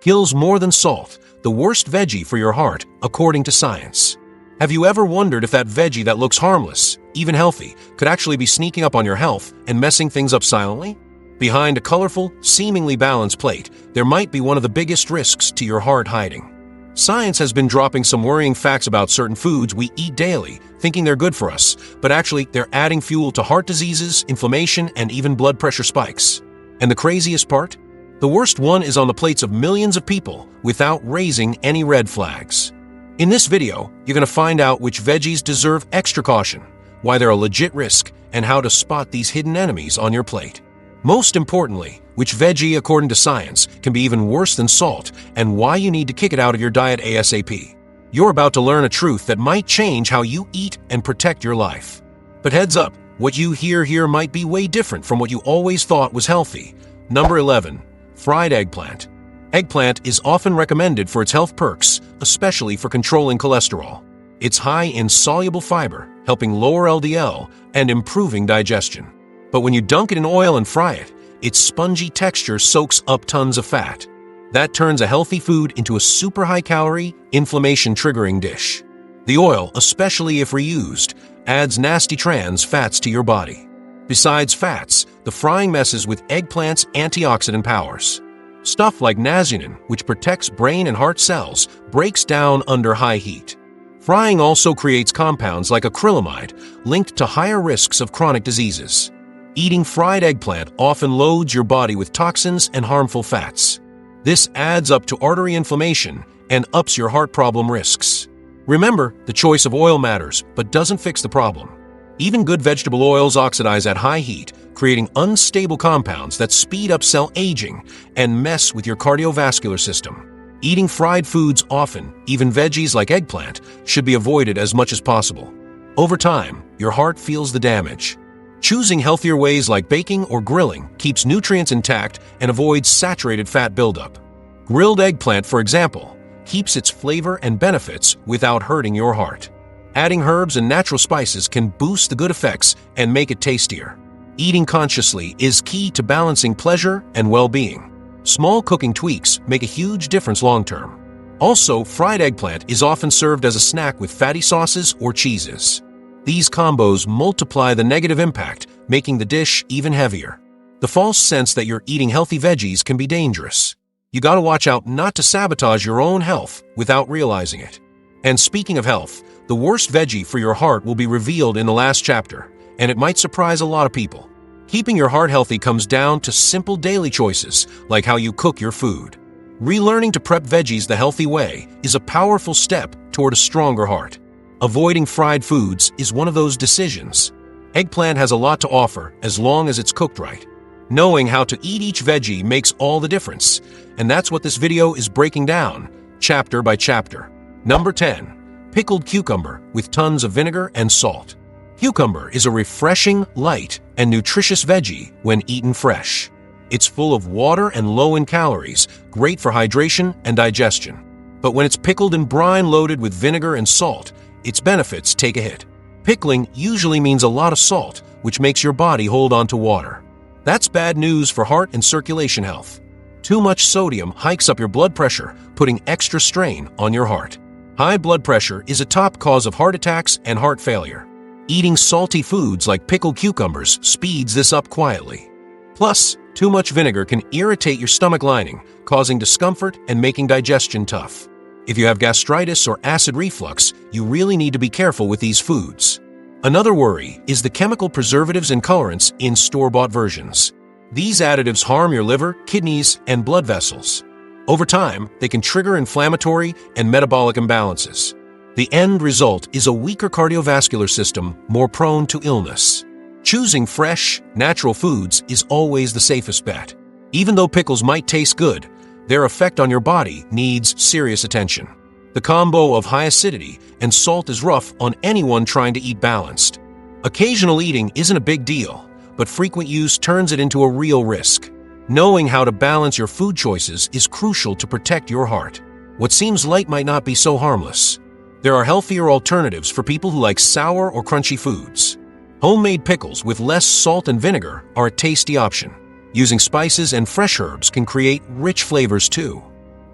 kills more than salt, the worst veggie for your heart, according to science. Have you ever wondered if that veggie that looks harmless, even healthy, could actually be sneaking up on your health and messing things up silently? Behind a colorful, seemingly balanced plate, there might be one of the biggest risks to your heart hiding. Science has been dropping some worrying facts about certain foods we eat daily, thinking they're good for us, but actually they're adding fuel to heart diseases, inflammation, and even blood pressure spikes. And the craziest part? The worst one is on the plates of millions of people without raising any red flags. In this video, you're going to find out which veggies deserve extra caution, why they're a legit risk, and how to spot these hidden enemies on your plate. Most importantly, which veggie, according to science, can be even worse than salt, and why you need to kick it out of your diet ASAP. You're about to learn a truth that might change how you eat and protect your life. But heads up, what you hear here might be way different from what you always thought was healthy. Number 11. Fried eggplant. Eggplant is often recommended for its health perks, especially for controlling cholesterol. It's high in soluble fiber, helping lower LDL and improving digestion. But when you dunk it in oil and fry it, its spongy texture soaks up tons of fat. That turns a healthy food into a super high-calorie, inflammation-triggering dish. The oil, especially if reused, adds nasty trans fats to your body. Besides fats, the frying messes with eggplant's antioxidant powers. Stuff like nazenin, which protects brain and heart cells, breaks down under high heat. Frying also creates compounds like acrylamide, linked to higher risks of chronic diseases. Eating fried eggplant often loads your body with toxins and harmful fats. This adds up to artery inflammation and ups your heart problem risks. Remember, the choice of oil matters, but doesn't fix the problem. Even good vegetable oils oxidize at high heat, creating unstable compounds that speed up cell aging and mess with your cardiovascular system. Eating fried foods often, even veggies like eggplant, should be avoided as much as possible. Over time, your heart feels the damage. Choosing healthier ways like baking or grilling keeps nutrients intact and avoids saturated fat buildup. Grilled eggplant, for example, keeps its flavor and benefits without hurting your heart. Adding herbs and natural spices can boost the good effects and make it tastier. Eating consciously is key to balancing pleasure and well-being. Small cooking tweaks make a huge difference long-term. Also, fried eggplant is often served as a snack with fatty sauces or cheeses. These combos multiply the negative impact, making the dish even heavier. The false sense that you're eating healthy veggies can be dangerous. You gotta watch out not to sabotage your own health without realizing it. And speaking of health, the worst veggie for your heart will be revealed in the last chapter, and it might surprise a lot of people. Keeping your heart healthy comes down to simple daily choices, like how you cook your food. Relearning to prep veggies the healthy way is a powerful step toward a stronger heart. Avoiding fried foods is one of those decisions. Eggplant has a lot to offer as long as it's cooked right. Knowing how to eat each veggie makes all the difference, and that's what this video is breaking down, chapter by chapter. Number 10. Pickled cucumber with tons of vinegar and salt. Cucumber is a refreshing, light, and nutritious veggie when eaten fresh. It's full of water and low in calories, great for hydration and digestion. But when it's pickled in brine loaded with vinegar and salt, its benefits take a hit. Pickling usually means a lot of salt, which makes your body hold on to water. That's bad news for heart and circulation health. Too much sodium hikes up your blood pressure, putting extra strain on your heart. High blood pressure is a top cause of heart attacks and heart failure. Eating salty foods like pickled cucumbers speeds this up quietly. Plus, too much vinegar can irritate your stomach lining, causing discomfort and making digestion tough. If you have gastritis or acid reflux, you really need to be careful with these foods. Another worry is the chemical preservatives and colorants in store-bought versions. These additives harm your liver, kidneys, and blood vessels. Over time, they can trigger inflammatory and metabolic imbalances. The end result is a weaker cardiovascular system more prone to illness. Choosing fresh, natural foods is always the safest bet. Even though pickles might taste good, their effect on your body needs serious attention. The combo of high acidity and salt is rough on anyone trying to eat balanced. Occasional eating isn't a big deal, but frequent use turns it into a real risk. Knowing how to balance your food choices is crucial to protect your heart. What seems light might not be so harmless. There are healthier alternatives for people who like sour or crunchy foods. Homemade pickles with less salt and vinegar are a tasty option. Using spices and fresh herbs can create rich flavors too.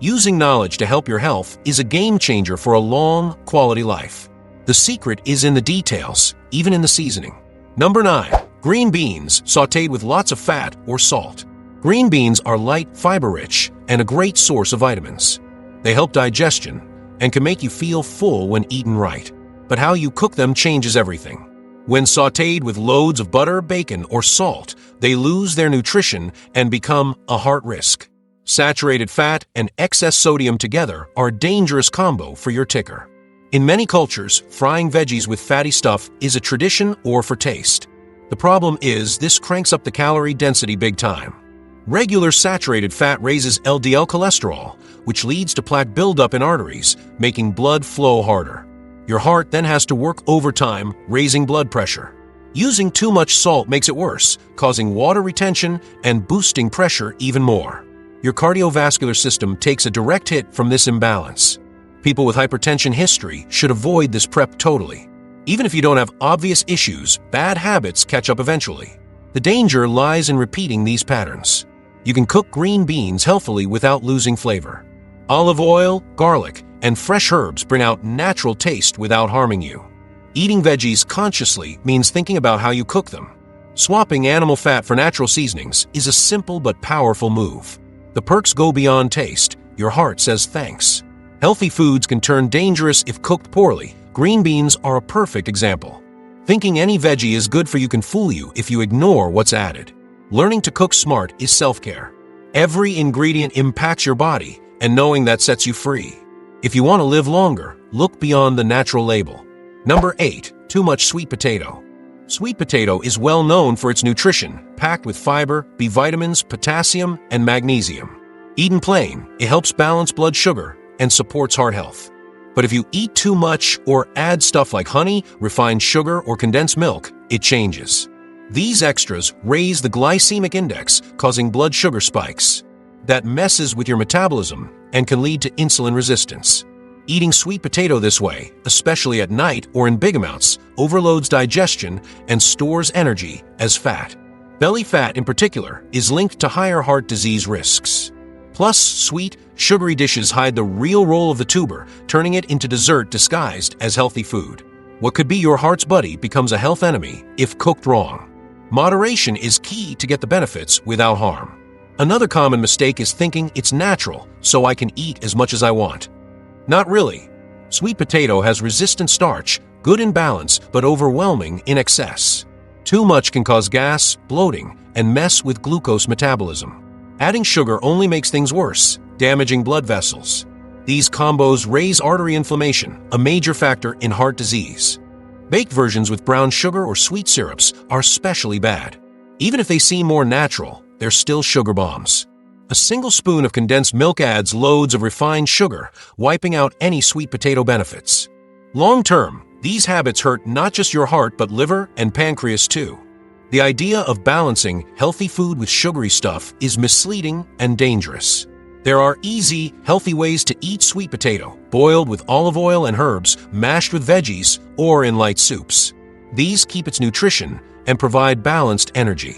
Using knowledge to help your health is a game changer for a long, quality life. The secret is in the details, even in the seasoning. Number 9. Green beans sautéed with lots of fat or salt. Green beans are light, fiber-rich, and a great source of vitamins. They help digestion and can make you feel full when eaten right. But how you cook them changes everything. When sautéed with loads of butter, bacon, or salt, they lose their nutrition and become a heart risk. Saturated fat and excess sodium together are a dangerous combo for your ticker. In many cultures, frying veggies with fatty stuff is a tradition or for taste. The problem is this cranks up the calorie density big time. Regular saturated fat raises LDL cholesterol, which leads to plaque buildup in arteries, making blood flow harder. Your heart then has to work overtime, raising blood pressure. Using too much salt makes it worse, causing water retention and boosting pressure even more. Your cardiovascular system takes a direct hit from this imbalance. People with hypertension history should avoid this prep totally. Even if you don't have obvious issues, bad habits catch up eventually. The danger lies in repeating these patterns. You can cook green beans healthily without losing flavor. Olive oil, garlic, and fresh herbs bring out natural taste without harming you. Eating veggies consciously means thinking about how you cook them. Swapping animal fat for natural seasonings is a simple but powerful move. The perks go beyond taste. Your heart says thanks. Healthy foods can turn dangerous if cooked poorly. Green beans are a perfect example. Thinking any veggie is good for you can fool you if you ignore what's added. Learning to cook smart is self-care. Every ingredient impacts your body, and knowing that sets you free. If you want to live longer, look beyond the natural label. Number 8. Too much sweet potato. Sweet potato is well known for its nutrition, packed with fiber, B vitamins, potassium, and magnesium. Eaten plain, it helps balance blood sugar and supports heart health. But if you eat too much or add stuff like honey, refined sugar, or condensed milk, it changes. These extras raise the glycemic index, causing blood sugar spikes. That messes with your metabolism and can lead to insulin resistance. Eating sweet potato this way, especially at night or in big amounts, overloads digestion and stores energy as fat. Belly fat, in particular, is linked to higher heart disease risks. Plus, sweet, sugary dishes hide the real role of the tuber, turning it into dessert disguised as healthy food. What could be your heart's buddy becomes a health enemy if cooked wrong. Moderation is key to get the benefits without harm. Another common mistake is thinking it's natural, so I can eat as much as I want. Not really. Sweet potato has resistant starch, good in balance, but overwhelming in excess. Too much can cause gas, bloating, and mess with glucose metabolism. Adding sugar only makes things worse, damaging blood vessels. These combos raise artery inflammation, a major factor in heart disease. Baked versions with brown sugar or sweet syrups are especially bad. Even if they seem more natural, they're still sugar bombs. A single spoon of condensed milk adds loads of refined sugar, wiping out any sweet potato benefits. Long term, these habits hurt not just your heart but liver and pancreas too. The idea of balancing healthy food with sugary stuff is misleading and dangerous. There are easy, healthy ways to eat sweet potato, boiled with olive oil and herbs, mashed with veggies, or in light soups. These keep its nutrition and provide balanced energy.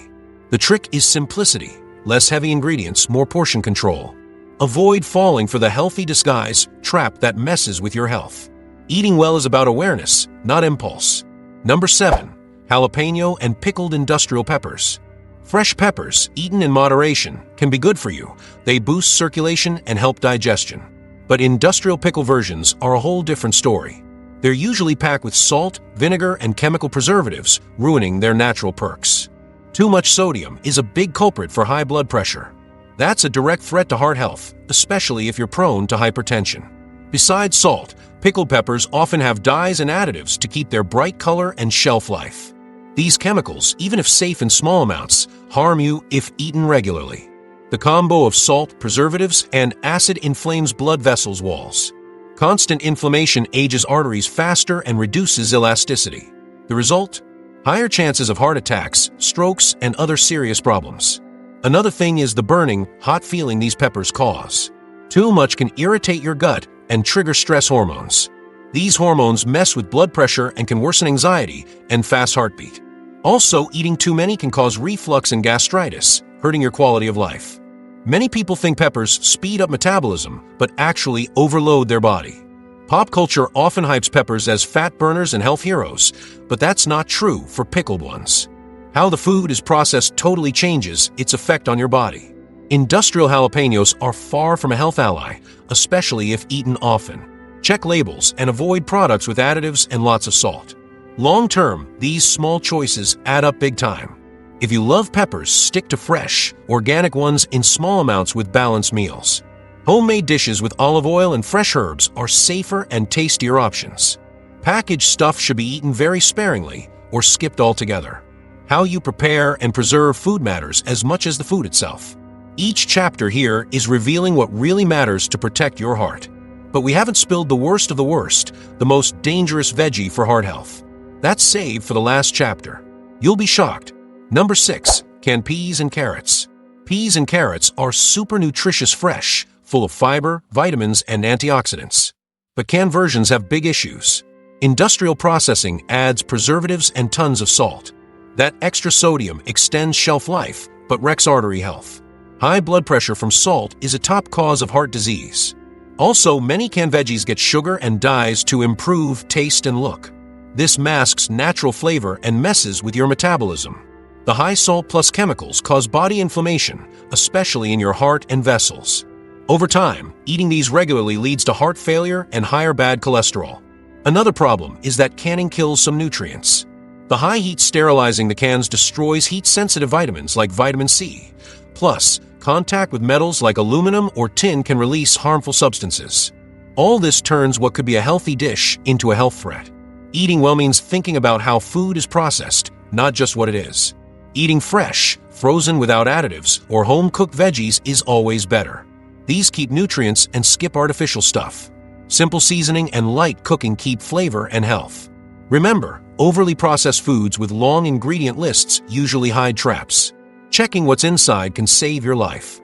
The trick is simplicity. Less heavy ingredients, more portion control. Avoid falling for the healthy disguise trap that messes with your health. Eating well is about awareness, not impulse. Number 7. Jalapeno and pickled industrial peppers. Fresh peppers, eaten in moderation, can be good for you. They boost circulation and help digestion. But industrial pickle versions are a whole different story. They're usually packed with salt, vinegar, and chemical preservatives, ruining their natural perks. Too much sodium is a big culprit for high blood pressure. That's a direct threat to heart health, especially if you're prone to hypertension. Besides salt, pickled peppers often have dyes and additives to keep their bright color and shelf life. These chemicals, even if safe in small amounts, harm you if eaten regularly. The combo of salt, preservatives, and acid inflames blood vessels walls. Constant inflammation ages arteries faster and reduces elasticity. The result? Higher chances of heart attacks, strokes, and other serious problems. Another thing is the burning, hot feeling these peppers cause. Too much can irritate your gut and trigger stress hormones. These hormones mess with blood pressure and can worsen anxiety and fast heartbeat. Also, eating too many can cause reflux and gastritis, hurting your quality of life. Many people think peppers speed up metabolism, but actually overload their body. Pop culture often hypes peppers as fat burners and health heroes, but that's not true for pickled ones. How the food is processed totally changes its effect on your body. Industrial jalapenos are far from a health ally, especially if eaten often. Check labels and avoid products with additives and lots of salt. Long-term, these small choices add up big time. If you love peppers, stick to fresh, organic ones in small amounts with balanced meals. Homemade dishes with olive oil and fresh herbs are safer and tastier options. Packaged stuff should be eaten very sparingly or skipped altogether. How you prepare and preserve food matters as much as the food itself. Each chapter here is revealing what really matters to protect your heart. But we haven't spilled the worst of the worst, the most dangerous veggie for heart health. That's saved for the last chapter. You'll be shocked. Number 6. Canned peas and carrots. Peas and carrots are super nutritious fresh, full of fiber, vitamins, and antioxidants. But canned versions have big issues. Industrial processing adds preservatives and tons of salt. That extra sodium extends shelf life, but wrecks artery health. High blood pressure from salt is a top cause of heart disease. Also, many canned veggies get sugar and dyes to improve taste and look. This masks natural flavor and messes with your metabolism. The high salt plus chemicals cause body inflammation, especially in your heart and vessels. Over time, eating these regularly leads to heart failure and higher bad cholesterol. Another problem is that canning kills some nutrients. The high heat sterilizing the cans destroys heat-sensitive vitamins like vitamin C. Plus, contact with metals like aluminum or tin can release harmful substances. All this turns what could be a healthy dish into a health threat. Eating well means thinking about how food is processed, not just what it is. Eating fresh, frozen without additives, or home-cooked veggies is always better. These keep nutrients and skip artificial stuff. Simple seasoning and light cooking keep flavor and health. Remember, overly processed foods with long ingredient lists usually hide traps. Checking what's inside can save your life.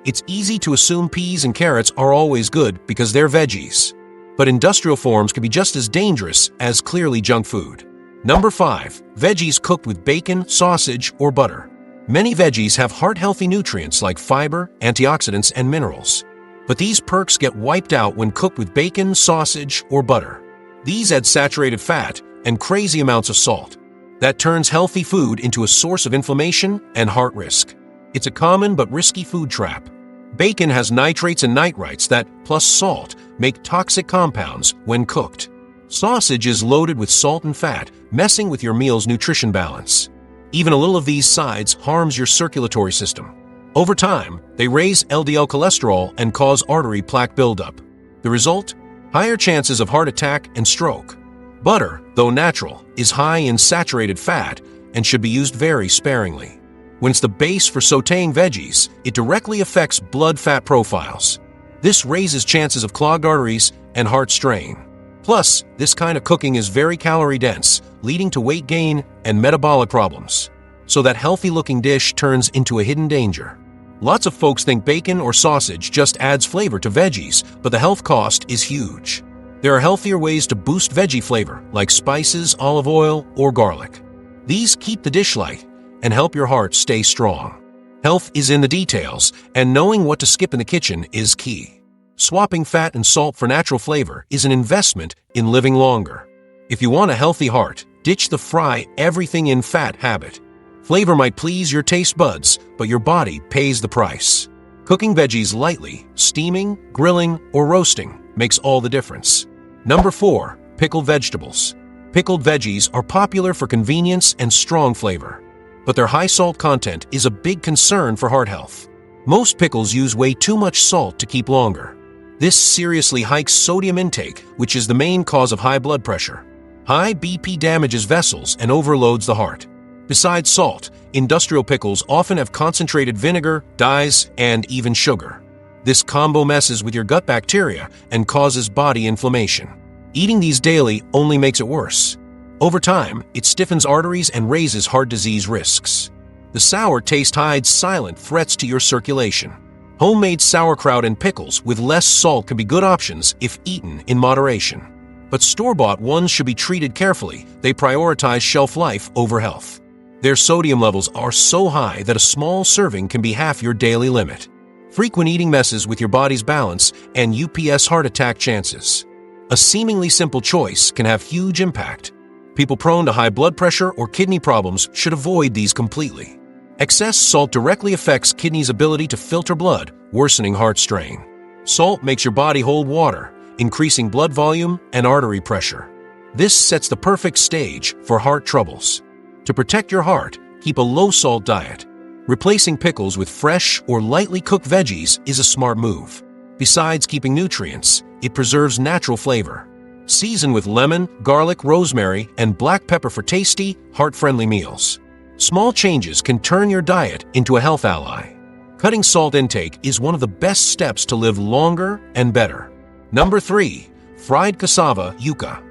It's easy to assume peas and carrots are always good because they're veggies. But industrial forms can be just as dangerous as clearly junk food. Number 5. Veggies cooked with bacon, sausage, or butter. Many veggies have heart-healthy nutrients like fiber, antioxidants, and minerals. But these perks get wiped out when cooked with bacon, sausage, or butter. These add saturated fat and crazy amounts of salt. That turns healthy food into a source of inflammation and heart risk. It's a common but risky food trap. Bacon has nitrates and nitrites that, plus salt, make toxic compounds when cooked. Sausage is loaded with salt and fat, messing with your meal's nutrition balance. Even a little of these sides harms your circulatory system. Over time, they raise LDL cholesterol and cause artery plaque buildup. The result? Higher chances of heart attack and stroke. Butter, though natural, is high in saturated fat and should be used very sparingly. When it's the base for sautéing veggies, it directly affects blood fat profiles. This raises chances of clogged arteries and heart strain. Plus, this kind of cooking is very calorie-dense, leading to weight gain and metabolic problems. So that healthy-looking dish turns into a hidden danger. Lots of folks think bacon or sausage just adds flavor to veggies, but the health cost is huge. There are healthier ways to boost veggie flavor, like spices, olive oil, or garlic. These keep the dish light and help your heart stay strong. Health is in the details, and knowing what to skip in the kitchen is key. Swapping fat and salt for natural flavor is an investment in living longer. If you want a healthy heart, ditch the fry everything in fat habit. Flavor might please your taste buds, but your body pays the price. Cooking veggies lightly, steaming, grilling, or roasting makes all the difference. Number 4. Pickled vegetables. Pickled veggies are popular for convenience and strong flavor, but their high salt content is a big concern for heart health. Most pickles use way too much salt to keep longer. This seriously hikes sodium intake, which is the main cause of high blood pressure. High BP damages vessels and overloads the heart. Besides salt, industrial pickles often have concentrated vinegar, dyes, and even sugar. This combo messes with your gut bacteria and causes body inflammation. Eating these daily only makes it worse. Over time, it stiffens arteries and raises heart disease risks. The sour taste hides silent threats to your circulation. Homemade sauerkraut and pickles with less salt can be good options if eaten in moderation. But store-bought ones should be treated carefully. They prioritize shelf life over health. Their sodium levels are so high that a small serving can be half your daily limit. Frequent eating messes with your body's balance and UPS heart attack chances. A seemingly simple choice can have huge impact. People prone to high blood pressure or kidney problems should avoid these completely. Excess salt directly affects kidneys' ability to filter blood, worsening heart strain. Salt makes your body hold water, increasing blood volume and artery pressure. This sets the perfect stage for heart troubles. To protect your heart, keep a low-salt diet. Replacing pickles with fresh or lightly cooked veggies is a smart move. Besides keeping nutrients, it preserves natural flavor. Season with lemon, garlic, rosemary, and black pepper for tasty, heart-friendly meals. Small changes can turn your diet into a health ally. Cutting salt intake is one of the best steps to live longer and better. Number 3. Fried cassava yuca.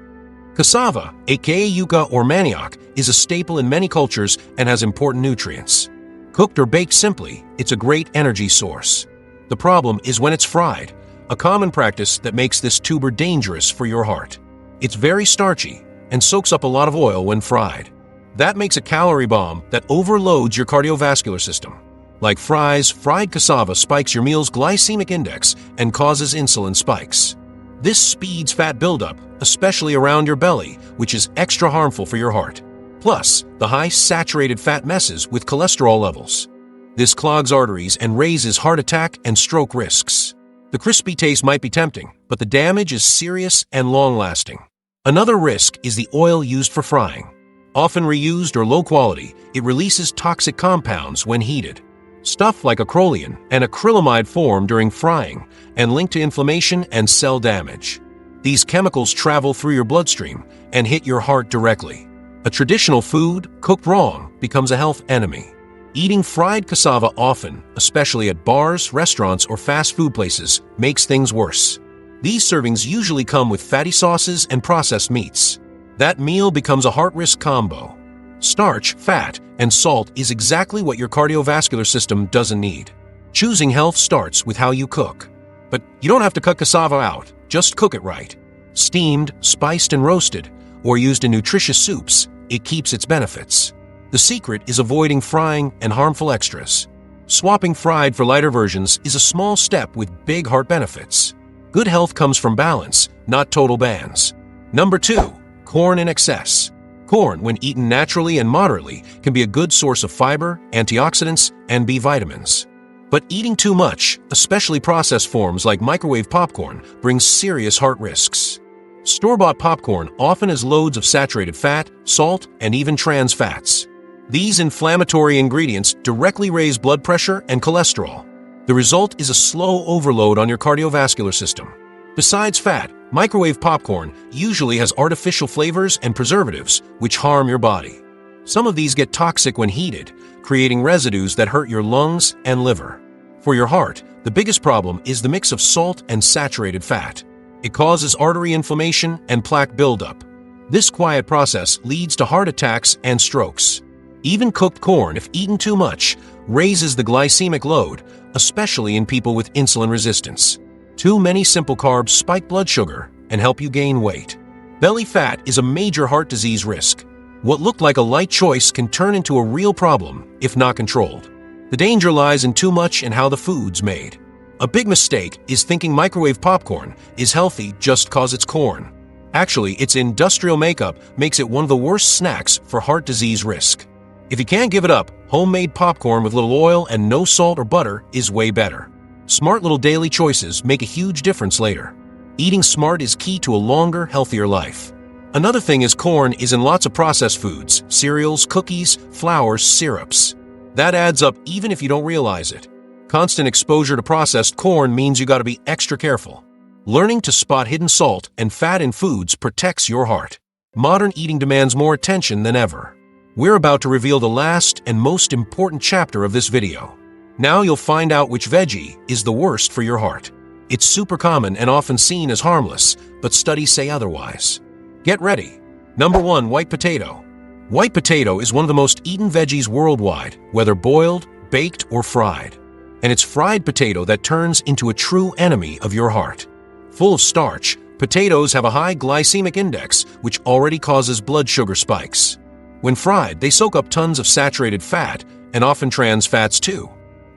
Cassava, aka yuca or manioc, is a staple in many cultures and has important nutrients. Cooked or baked simply, it's a great energy source. The problem is when it's fried, a common practice that makes this tuber dangerous for your heart. It's very starchy and soaks up a lot of oil when fried. That makes a calorie bomb that overloads your cardiovascular system. Like fries, fried cassava spikes your meal's glycemic index and causes insulin spikes. This speeds fat buildup, especially around your belly, which is extra harmful for your heart. Plus, the high saturated fat messes with cholesterol levels. This clogs arteries and raises heart attack and stroke risks. The crispy taste might be tempting, but the damage is serious and long-lasting. Another risk is the oil used for frying. Often reused or low quality, it releases toxic compounds when heated. Stuff like acrolein and acrylamide form during frying and link to inflammation and cell damage. These chemicals travel through your bloodstream and hit your heart directly. A traditional food, cooked wrong, becomes a health enemy. Eating fried cassava often, especially at bars, restaurants, or fast food places, makes things worse. These servings usually come with fatty sauces and processed meats. That meal becomes a heart risk combo. Starch, fat, and salt is exactly what your cardiovascular system doesn't need. Choosing health starts with how you cook. But you don't have to cut cassava out, just cook it right. Steamed, spiced, and roasted, or used in nutritious soups, it keeps its benefits. The secret is avoiding frying and harmful extras. Swapping fried for lighter versions is a small step with big heart benefits. Good health comes from balance, not total bans. Number 2. Corn in excess. Corn, when eaten naturally and moderately, can be a good source of fiber, antioxidants, and B vitamins. But eating too much, especially processed forms like microwave popcorn, brings serious heart risks. Store-bought popcorn often has loads of saturated fat, salt, and even trans fats. These inflammatory ingredients directly raise blood pressure and cholesterol. The result is a slow overload on your cardiovascular system. Besides fat, microwave popcorn usually has artificial flavors and preservatives which harm your body. Some of these get toxic when heated, creating residues that hurt your lungs and liver. For your heart, the biggest problem is the mix of salt and saturated fat. It causes artery inflammation and plaque buildup. This quiet process leads to heart attacks and strokes. Even cooked corn, if eaten too much, raises the glycemic load, especially in people with insulin resistance. Too many simple carbs spike blood sugar and help you gain weight. Belly fat is a major heart disease risk. What looked like a light choice can turn into a real problem if not controlled. The danger lies in too much and how the food's made. A big mistake is thinking microwave popcorn is healthy just cause it's corn. Actually, its industrial makeup makes it one of the worst snacks for heart disease risk. If you can't give it up, homemade popcorn with little oil and no salt or butter is way better. Smart little daily choices make a huge difference later. Eating smart is key to a longer, healthier life. Another thing is corn is in lots of processed foods, cereals, cookies, flours, syrups. That adds up even if you don't realize it. Constant exposure to processed corn means you gotta be extra careful. Learning to spot hidden salt and fat in foods protects your heart. Modern eating demands more attention than ever. We're about to reveal the last and most important chapter of this video. Now you'll find out which veggie is the worst for your heart. It's super common and often seen as harmless, but studies say otherwise. Get ready. Number 1. White potato. White potato is one of the most eaten veggies worldwide, whether boiled, baked, or fried. And it's fried potato that turns into a true enemy of your heart. Full of starch, potatoes have a high glycemic index, which already causes blood sugar spikes. When fried, they soak up tons of saturated fat, and often trans fats too.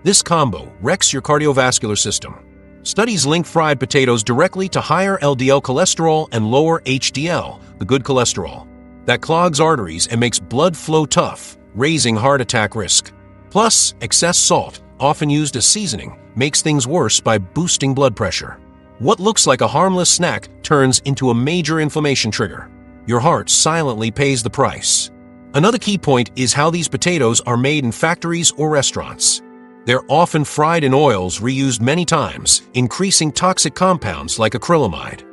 This combo wrecks your cardiovascular system. Studies link fried potatoes directly to higher LDL cholesterol and lower HDL, the good cholesterol, that clogs arteries and makes blood flow tough, raising heart attack risk. Plus, excess salt, often used as seasoning, makes things worse by boosting blood pressure. What looks like a harmless snack turns into a major inflammation trigger. Your heart silently pays the price. Another key point is how these potatoes are made in factories or restaurants. They're often fried in oils reused many times, increasing toxic compounds like acrylamide.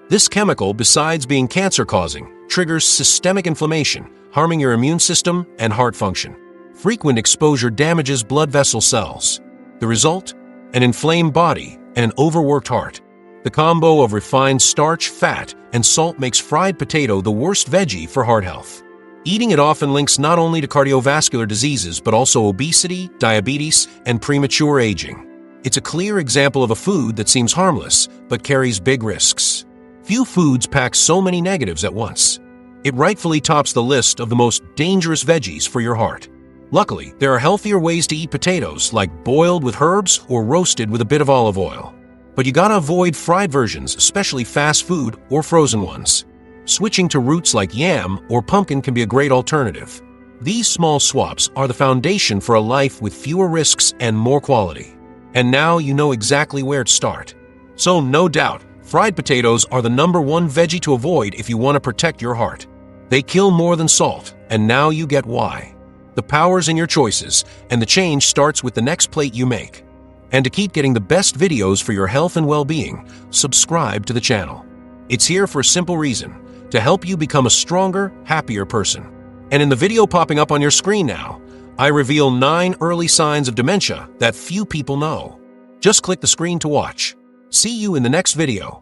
This chemical, besides being cancer-causing, triggers systemic inflammation, harming your immune system and heart function. Frequent exposure damages blood vessel cells. The result? An inflamed body and an overworked heart. The combo of refined starch, fat, and salt makes fried potato the worst veggie for heart health. Eating it often links not only to cardiovascular diseases but also obesity, diabetes, and premature aging. It's a clear example of a food that seems harmless but carries big risks. Few foods pack so many negatives at once. It rightfully tops the list of the most dangerous veggies for your heart. Luckily, there are healthier ways to eat potatoes, like boiled with herbs or roasted with a bit of olive oil. But you gotta avoid fried versions, especially fast food or frozen ones. Switching to roots like yam or pumpkin can be a great alternative. These small swaps are the foundation for a life with fewer risks and more quality. And now you know exactly where to start. So no doubt, fried potatoes are the #1 veggie to avoid if you want to protect your heart. They kill more than salt, and now you get why. The power's in your choices, and the change starts with the next plate you make. And to keep getting the best videos for your health and well-being, subscribe to the channel. It's here for a simple reason: to help you become a stronger, happier person. And in the video popping up on your screen now, I reveal 9 early signs of dementia that few people know. Just click the screen to watch. See you in the next video.